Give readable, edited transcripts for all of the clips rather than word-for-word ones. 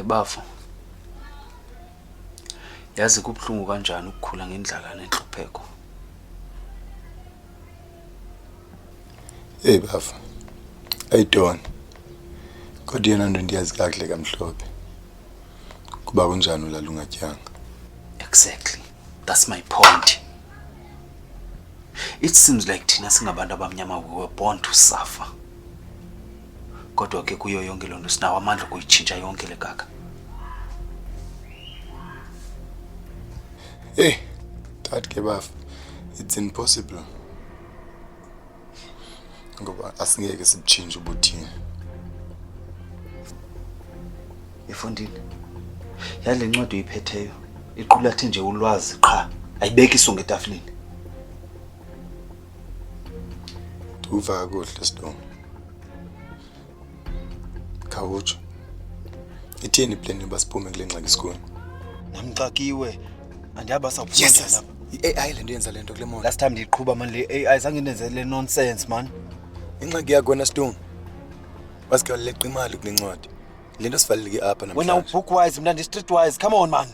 Ebafo. Yazi kubhlungu kanjani ukukhula ngendlala nenhlupheko. Hey bafo. Ayidona. Kodwa yena ndo ndiyazi kahle kaMhlophe. Kuba kunjani ulala ungatyanga? Exactly. That's my point. It seems like thina singabantu abamnyama we were born to suffer. Kodwa ke kuyo yonke lonto sinawo amandla kuyichinja yonke le gaga. Hey, that ke bafo. It's impossible. Ngoba asingeke sibchinje ubuthini. Efundile. Yale ncwadi uyiphetheyo iqulathe nje ulwazi qha ayibeki isonke etafuleni. Uva kahle Stone. Khawutsho. Ithini plan basiphume kule ngxaki isikole? Namxakiwe. Andiyaba sawuphuma njani lapha? I-AI lento yenza lento kule moto. Last time ndiqhubha man le AI zange nenzele nonsense man. Ingxaki yakho na Stone. Wasike waleqa imali kule ncwadi. Lento sivaleke apha namhlanje. Wena ubook wise mina ndi street wise. Come on man.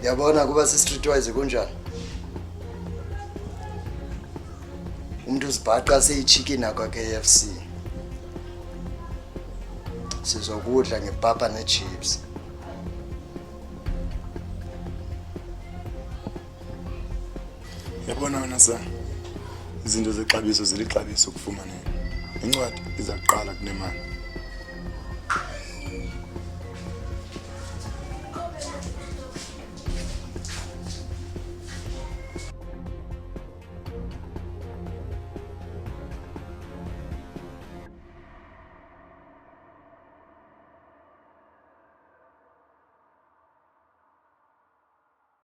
Yabona kuba si-streetwise kunjani? Umuntu uzibhaqa seyichicken akwa KFC. Sizokudla ngepapa nechips. Yabona wena sa. Izinto zexabiso zilixabiso kufumaneka. Incwadi iza kuqala kunemali.